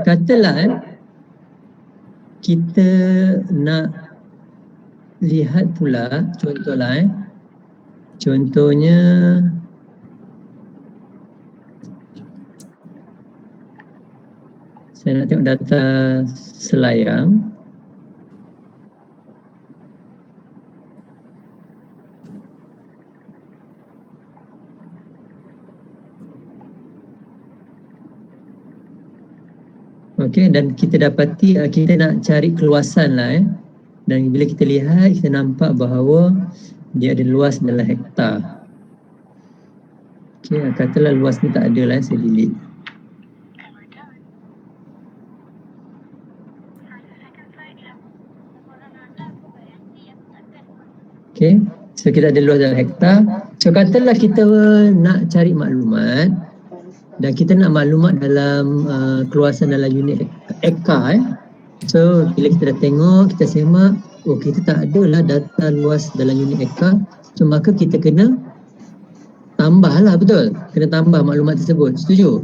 katalah kita nak lihat pula contohnya saya nak tengok data Selayang. Okey, dan kita dapati kita nak cari keluasan lah dan bila kita lihat kita nampak bahawa dia ada luas dalam hektar. Okey, katalah luas ni tak ada lah, saya delete. Okey, so kita ada luas dalam hektar. So katalah kita nak cari maklumat dan kita nak maklumat dalam keluasan dalam unit ekar. So bila kita dah tengok, kita semak, kita tak ada lah data luas dalam unit ekar. So maka kita kena tambah lah, betul? Kena tambah maklumat tersebut, setuju?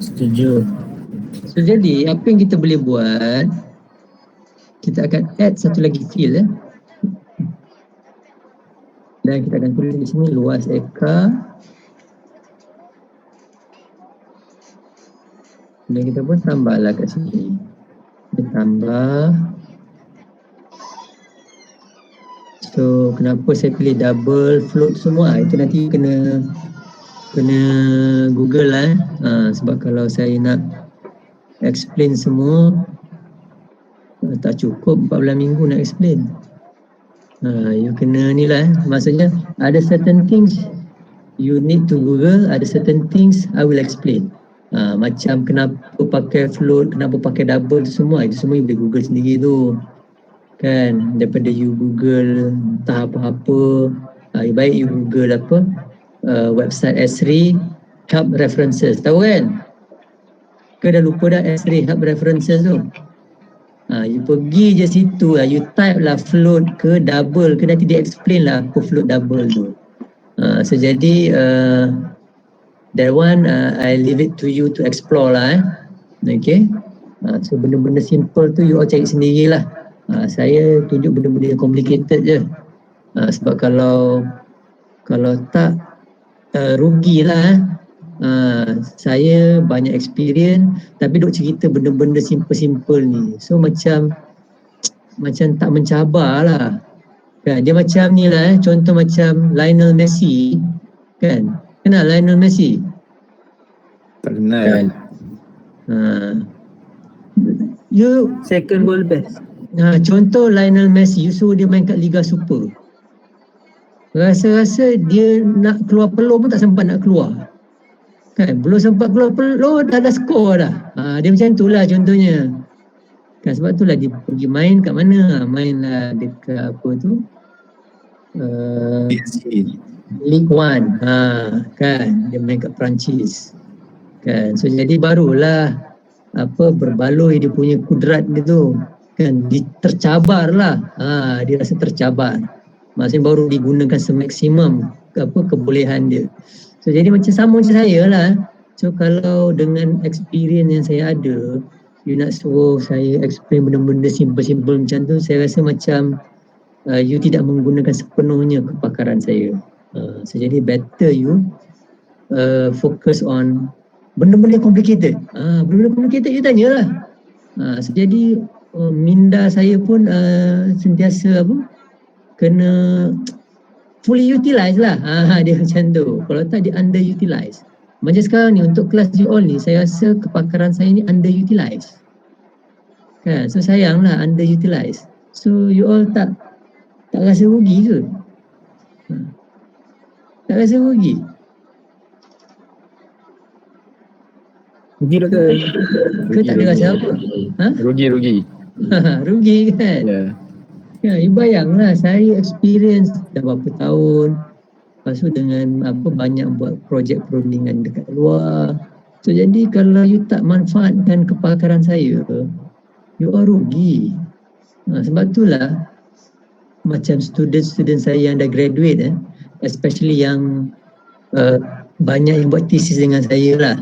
Setuju. So jadi apa yang kita boleh buat, kita akan add satu lagi field dan kita akan tulis di sini luas ekar dan kita pun tambahlah kat sini. Kita tambah. So kenapa saya pilih double float semua, itu nanti kena Google lah sebab kalau saya nak explain semua tak cukup 14 minggu nak explain. You kena ni lah, maksudnya ada certain things you need to Google, ada certain things I will explain. Macam kenapa pakai float, kenapa pakai double tu semua, itu semua you boleh Google sendiri tu kan, daripada you Google entah apa-apa. Baik you Google website Esri Hub References, tahu kan? Ke dah lupa dah Esri Hub References tu? You pergi je situ lah, you type lah float ke double ke, nanti dia explain lah apa float double tu. So jadi that one I leave it to you to explore lah okay. So benda-benda simple tu you all cari sendirilah. Saya tunjuk benda-benda yang complicated je. Sebab kalau tak rugilah. Saya banyak experience tapi duk cerita benda-benda simple-simple ni, so macam tak mencabar lah kan. Dia macam ni lah contoh macam Lionel Messi kan, kenal Lionel Messi? Tak kenal. You second goal best. Contoh Lionel Messi, you suruh dia main kat Liga Super, rasa-rasa dia nak keluar peluh pun tak sempat nak keluar kan, belum sempat keluar peluh dah skor dah. Dia macam tu lah contohnya kan. Sebab tu lah dia pergi main kat mana, main lah dekat apa tu Ligue 1 kan, dia main kat Perancis kan. So jadi barulah berbaloi dia punya kudrat dia tu kan, tercabar lah. Dia rasa tercabar, maksudnya baru digunakan semaksimum kebolehan dia. So jadi macam sama macam saya lah. So kalau dengan experience yang saya ada, you nak suruh saya explain benda-benda simple-simple macam tu, saya rasa macam you tidak menggunakan sepenuhnya kepakaran saya. So jadi better you focus on benda-benda complicated. Benda-benda complicated you tanyalah. So jadi minda saya pun sentiasa kena fully utilize lah. Dia macam tu. Kalau tak dia underutilize. Macam sekarang ni untuk kelas you all ni, saya rasa kepakaran saya ni underutilize kan. So sayang lah underutilize. So you all tak rasa rugi ke? Tak rasa rugi? Rugi doktor. Ke tak ada rasa apa? Rugi. Rugi kan? Ya, you bayanglah saya experience dah berapa tahun. Lepas tu dengan banyak buat projek perundingan dekat luar. So jadi kalau you tak manfaatkan kepakaran saya, you all rugi. Sebab itulah macam student saya yang dah graduate especially yang banyak yang buat tesis dengan saya lah.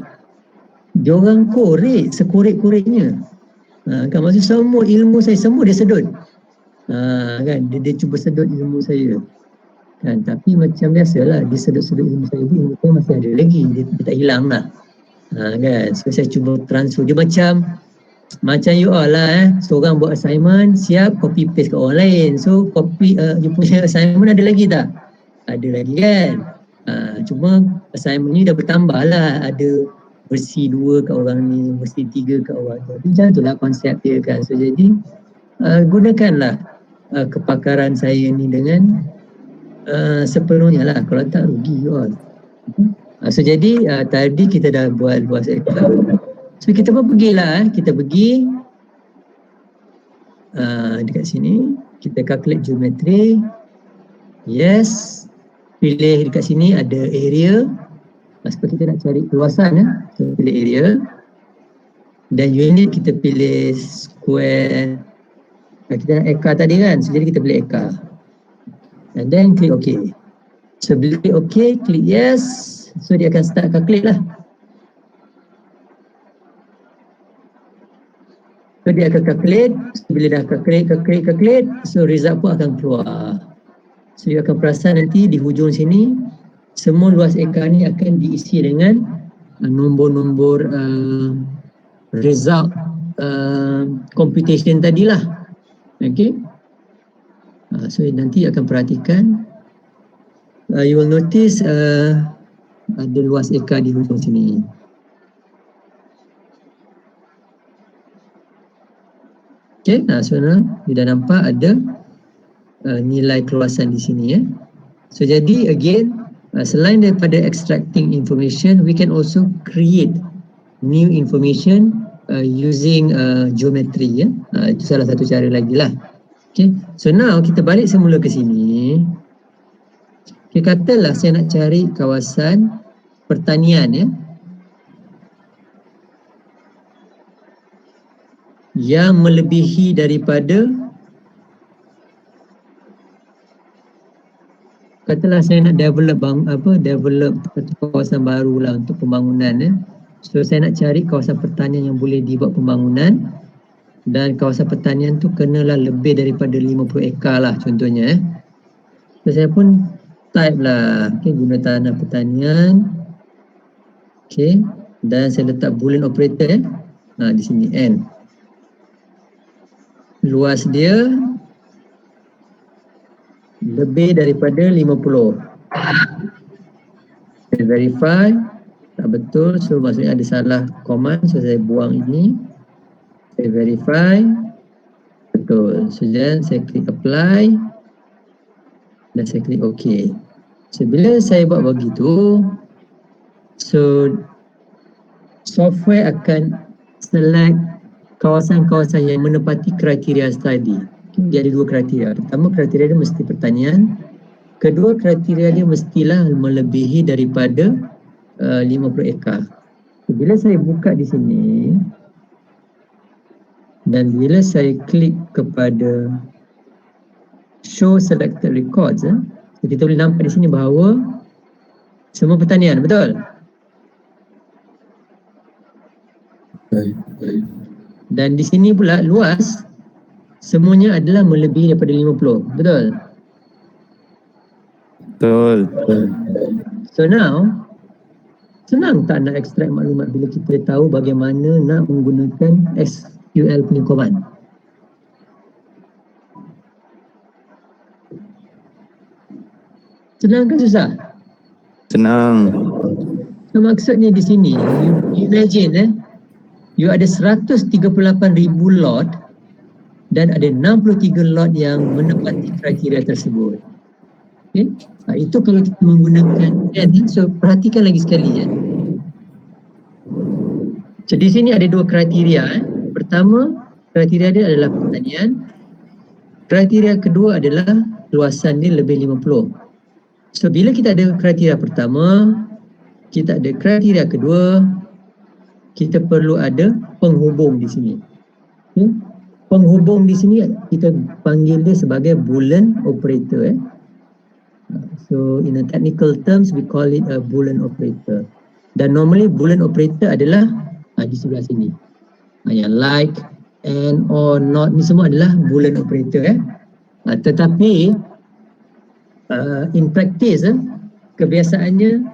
Diorang korek sekorek-koreknya. Kan maksud semua ilmu saya semua dia sedut. Kan dia cuba sedut ilmu saya. Kan tapi macam biasalah dia sedut-sedut ilmu saya, ilmu saya masih ada lagi, dia tak hilang lah. Kan so saya cuba transfer dia macam you all lah seorang buat assignment siap copy paste kat orang lain, so copy you punya assignment ada lagi tak? Ada lagi kan. Cuma assignment ni dah bertambah lah, ada versi 2 kat orang ni, versi 3 kat orang tu. Macam tu lah konsep dia kan. So jadi gunakanlah kepakaran saya ni dengan sepenuhnya lah, kalau tak rugi you all. So jadi tadi kita dah buat luas ekor. So kita pun pergilah, kita pergi dekat sini, kita calculate geometry. Yes, pilih dekat sini ada area. Sebab kita nak cari keluasan so pilih area. Dan unit kita pilih square. Kita nak eka tadi kan, so jadi kita pilih eka. And then click OK. So bila klik OK, klik yes. So dia akan start calculate lah. So dia akan calculate, so, bila dah calculate, so result pun akan keluar. So you akan perasan nanti di hujung sini, semua luas eka ni akan diisi dengan nombor-nombor result computation tadilah. Okay. So nanti akan perhatikan, you will notice ada luas eka di hujung sini. Okay, so you dah nampak ada nilai keluasan di sini So jadi again, selain daripada extracting information, we can also create new information using geometry itu salah satu cara lagi lah. Okay, so now kita balik semula ke sini. Okay, katalah saya nak cari kawasan pertanian yang melebihi daripada, katalah saya nak develop kawasan baru lah untuk pembangunan So saya nak cari kawasan pertanian yang boleh dibuat pembangunan, dan kawasan pertanian tu kenalah lebih daripada 50 ekar lah contohnya So saya pun type lah, guna tanah pertanian. Dan saya letak boolean operator di sini N. Luas dia lebih daripada 50. Saya verify tak betul, so maksudnya ada salah command, so saya buang ini. Saya verify betul, so then saya klik apply dan saya klik OK. So bila saya buat begitu, so software akan select kawasan-kawasan yang menepati kriteria tadi. Dia ada 2 kriteria. Pertama, kriteria dia mesti pertanian. Kedua, kriteria dia mestilah melebihi daripada 50 ekar. Bila saya buka di sini dan bila saya klik kepada show selected records, kita boleh nampak di sini bahawa semua pertanian, betul? Dan di sini pula luas semuanya adalah melebihi daripada 50, betul? Betul. So now, senang tak nak extract maklumat bila kita tahu bagaimana nak menggunakan SQL punya command? Senang ke susah? Senang. So, maksudnya di sini, you imagine you ada 138,000 lot dan ada 63 lot yang menepati kriteria tersebut. Okay? Itu kalau kita menggunakan so perhatikan lagi sekali So di sini ada 2 kriteria Pertama, kriteria dia adalah pertanian. Kriteria kedua adalah luasan dia lebih 50. So bila kita ada kriteria pertama, kita ada kriteria kedua, kita perlu ada penghubung di sini. Okay? Penghubung di sini kita panggil dia sebagai boolean operator. So in a technical terms, we call it a Boolean operator. Dan normally Boolean operator adalah di sebelah sini. Yang like, and, or, not ni semua adalah Boolean operator. Tetapi in practice, kebiasaannya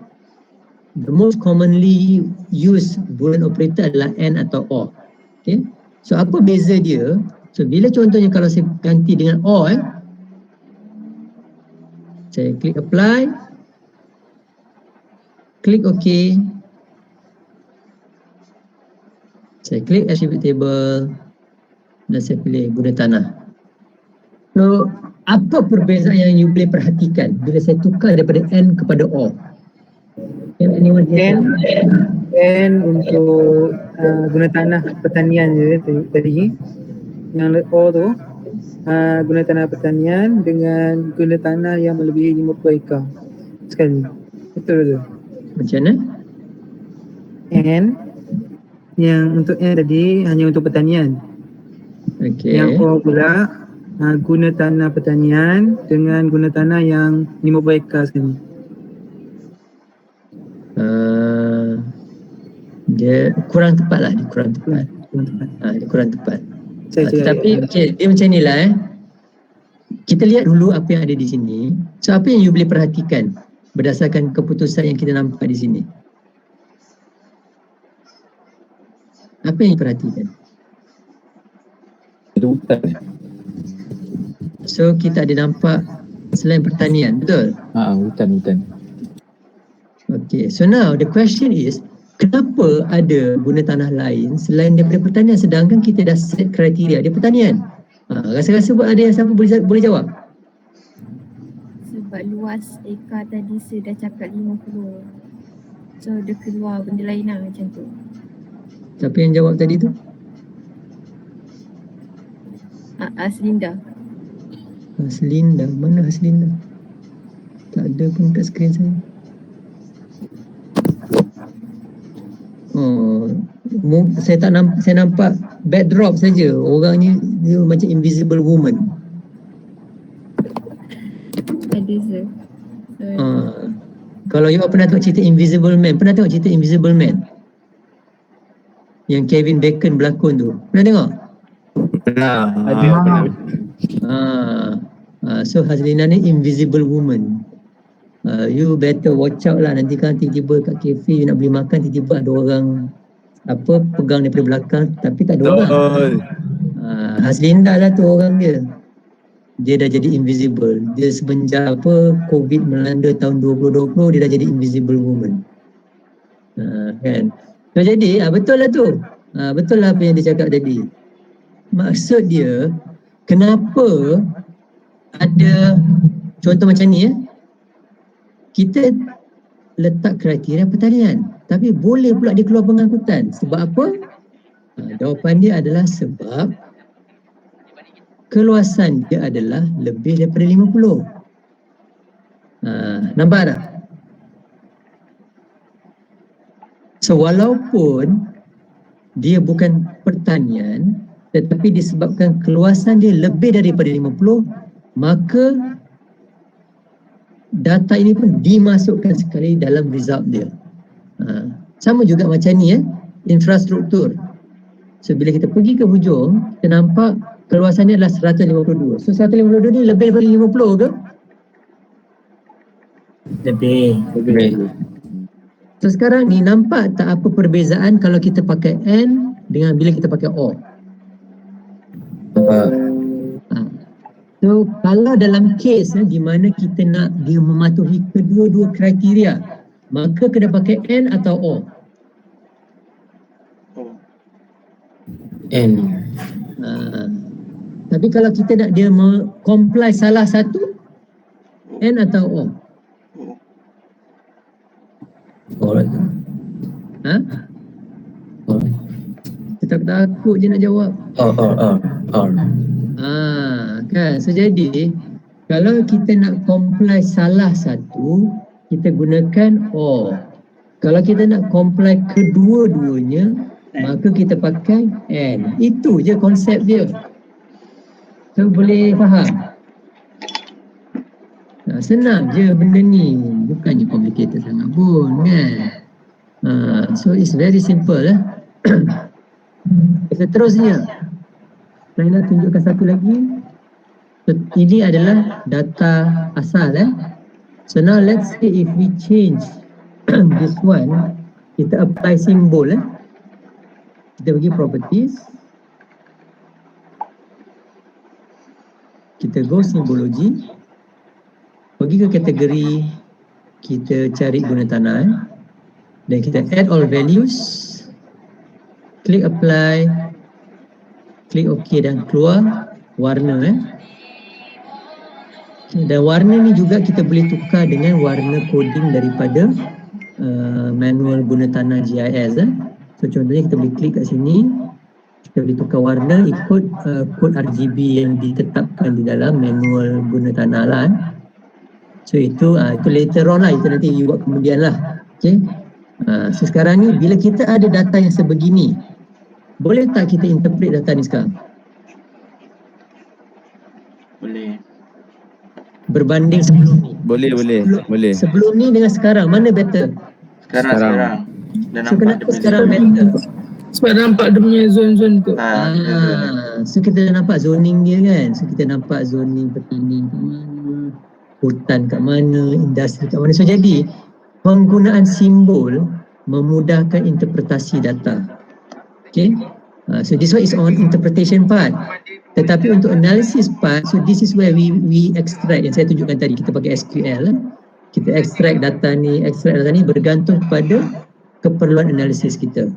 the most commonly used Boolean operator adalah and atau or. Okay. So apa beza dia? So bila contohnya kalau saya ganti dengan or, saya klik apply, klik OK, saya klik attribute table dan saya pilih guna tanah. So apa perbezaan yang you boleh perhatikan bila saya tukar daripada and kepada or? And untuk guna tanah pertanian je tadi. Yang O tu guna tanah pertanian dengan guna tanah yang melebihi 50 ekar sekali. Betul tu? Macam mana? And yang untuk N tadi hanya untuk pertanian. Okay. Yang O pula guna tanah pertanian dengan guna tanah yang 50 ekar sekali. Dia kurang tepat lah, dia kurang tepat. Dia kurang tepat. Tetapi okay, dia macam ni lah kita lihat dulu apa yang ada di sini. So apa yang you boleh perhatikan berdasarkan keputusan yang kita nampak di sini? Apa yang you perhatikan? Hutan. So kita ada nampak selain pertanian, betul? Hutan. Okay, so now the question is, kenapa ada guna tanah lain selain daripada pertanian sedangkan kita dah set kriteria dia pertanian? Rasa-rasa ada yang siapa boleh jawab? Sebab luas ekar tadi saya dah cakap 50. So dia keluar benda lain lah macam tu. Siapa yang jawab tadi tu? Aslinda. Haslinda, mana Haslinda? Tak ada pun kat skrin saya. Saya nampak backdrop saja. Orangnya dia macam invisible woman. Ada je. Kalau you pernah tengok cerita Invisible Man, pernah tengok cerita Invisible Man? Yang Kevin Bacon berlakon tu. Pernah tengok? Pernah. So Hazlina ni invisible woman. You better watch out lah, nanti kan tiba-tiba kat kafe you nak beli makan, tiba-tiba ada orang pegang daripada belakang tapi tak ada orang. Hazlinda lah tu orang dia. Dia dah jadi invisible. Dia semenjak COVID melanda tahun 2020 dia dah jadi invisible woman. Kan. So jadi betul lah tu. Betul lah apa yang dia cakap tadi. Maksud dia kenapa ada contoh macam ni kita letak kriteria pertanian tapi boleh pula dia keluar pengangkutan. Sebab apa? Jawapan dia adalah sebab keluasan dia adalah lebih daripada 50. Nampak tak? So walaupun dia bukan pertanian tetapi disebabkan keluasan dia lebih daripada 50, maka data ini pun dimasukkan sekali dalam result dia. Sama juga macam ni infrastruktur. So bila kita pergi ke hujung, kita nampak keluasannya adalah 152. So 152 ni lebih daripada 50 ke? Lebih. So sekarang ni nampak tak apa perbezaan kalau kita pakai and dengan bila kita pakai or? So kalau dalam case di mana kita nak dia mematuhi kedua-dua kriteria, maka kena pakai and atau or? And tapi kalau kita nak dia comply salah satu, and atau or? Alright. Kita takut je nak jawab. Kan. So jadi kalau kita nak comply salah satu, kita gunakan or. Kalau kita nak comply kedua-duanya, maka kita pakai and. Itu je konsep dia. So boleh faham? Senang je benda ni, bukannya complicated sangat pun kan. So it's very simple Seterusnya saya nak tunjukkan satu lagi. So, ini adalah data asal So now let's say if we change this one, kita apply simbol kita pergi properties, kita go simbology, pergi ke kategori, kita cari guna tanah dan kita add all values, klik apply, klik OK dan keluar warna dan warna ni juga kita boleh tukar dengan warna coding daripada manual guna tanah GIS So contohnya kita boleh klik kat sini, kita boleh tukar warna ikut kod RGB yang ditetapkan di dalam manual guna tanah lah So itu later on lah, itu nanti you buat kemudian lah. Okay. So sekarang ni bila kita ada data yang sebegini, boleh tak kita interpret data ni sekarang? Boleh. Berbanding sebelum ni. Boleh. Sebelum ni dengan sekarang, mana better? Sekarang. Dah So nampak kenapa dia sekarang punya better? Sebab nampak dia punya zone-zone tu. So kita dah nampak zoning dia kan. So kita nampak zoning petani kat mana, hutan kat mana, industri kat mana. So jadi penggunaan simbol memudahkan interpretasi data. Okay. So this one is on interpretation part. Tetapi untuk analysis part, so this is where we extract yang saya tunjukkan tadi. Kita pakai SQL. Kita extract data ni bergantung kepada keperluan analisis kita.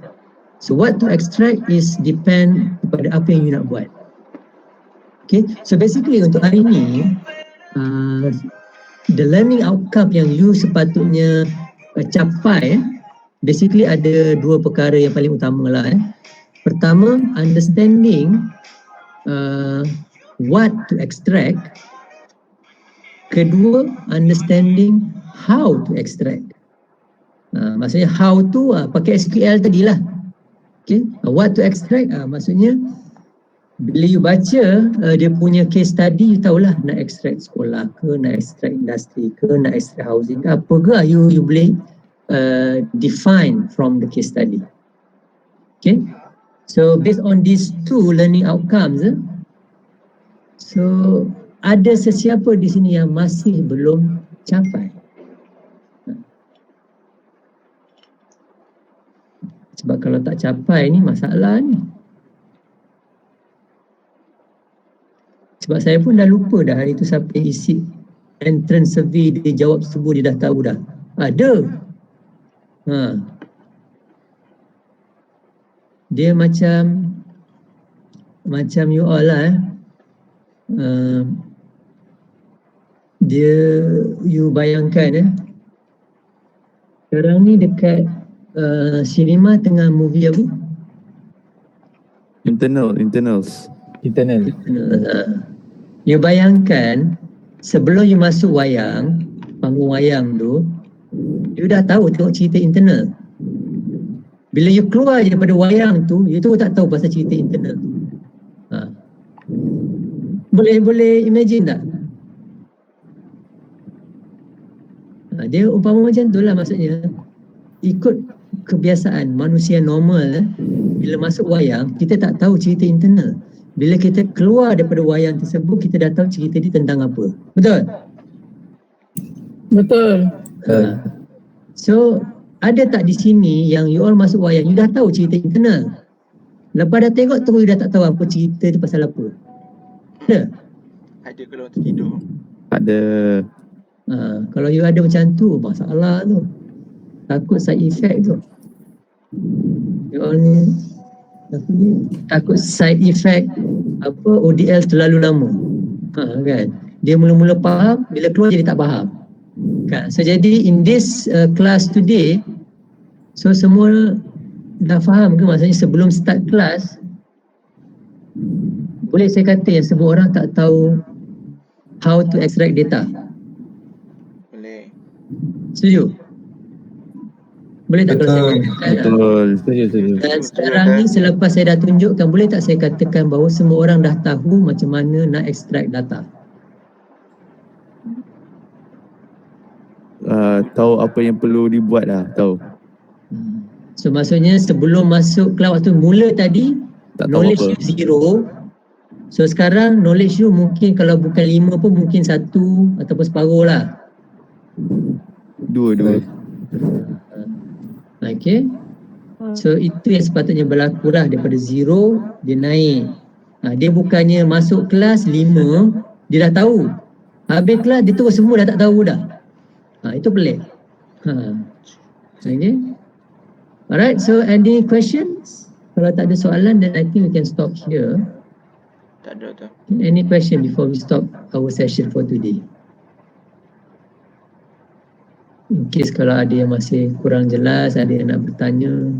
So what to extract is depend kepada apa yang you nak buat. Okay, so basically untuk hari ni the learning outcome yang you sepatutnya capai basically ada dua perkara yang paling utama lah. Pertama, understanding what to extract. Kedua, understanding how to extract. Maksudnya how to pakai SQL tadilah. Okay, what to extract maksudnya bila you baca dia punya case study, you tahulah nak extract sekolah ke, nak extract industri ke, nak extract housing ke, apa ke you boleh define from the case study. Okay, so based on these two learning outcomes so ada sesiapa di sini yang masih belum capai? Sebab kalau tak capai ni masalah ni. Sebab saya pun dah lupa dah hari tu siapa yang isi entrance survey, dia jawab semua dia dah tahu dah. Ada. Dia macam you all lah dia you bayangkan sekarang ni dekat cinema tengah movie apa? Internals. You bayangkan sebelum you masuk wayang, panggung wayang tu, you dah tahu tengok cerita internal. Bila you keluar je daripada wayang tu, you tu tak tahu pasal cerita internal tu. Boleh imagine tak? Dia umpama macam tu lah, maksudnya ikut kebiasaan manusia normal bila masuk wayang, kita tak tahu cerita internal. Bila kita keluar daripada wayang tersebut, kita dah tahu cerita dia tentang apa. Betul? Betul. So, ada tak di sini yang you all masuk wayang, you dah tahu cerita internal? Lepas dah tengok tu, you dah tak tahu apa cerita tu pasal apa? Ada? Ada kalau tertidur. Ada. Kalau you ada macam tu, masalah tu. Takut side effect tu. You all ni takut side effect apa ODL terlalu lama. Kan? Dia mula-mula faham, bila keluar jadi tak faham. Kan? So jadi in this class today, so semua dah faham ke? Maksudnya sebelum start kelas, boleh saya kata yang semua orang tak tahu how to extract data. Boleh. Setuju? Boleh tak kalau saya katakan? Betul. Setuju. Dan sekarang ni selepas saya dah tunjukkan, boleh tak saya katakan bahawa semua orang dah tahu macam mana nak extract data? tahu apa yang perlu dibuat lah, tahu. So maksudnya sebelum masuk kelas waktu mula tadi, Tak tahu knowledge apa. you zero. So sekarang knowledge you mungkin kalau bukan 5 pun mungkin 1 ataupun separuh lah. Dua. Okay. So itu yang sepatutnya berlaku lah, daripada zero dia naik. Dia bukannya masuk kelas 5 dia dah tahu. Habis kelas dia terus semua dah tak tahu dah. Itu pelik. Okay. Alright, so any questions? Kalau tak ada soalan, then I think we can stop here. Tak ada tu. Any question before we stop our session for today? In case kalau ada yang masih kurang jelas, ada yang nak bertanya.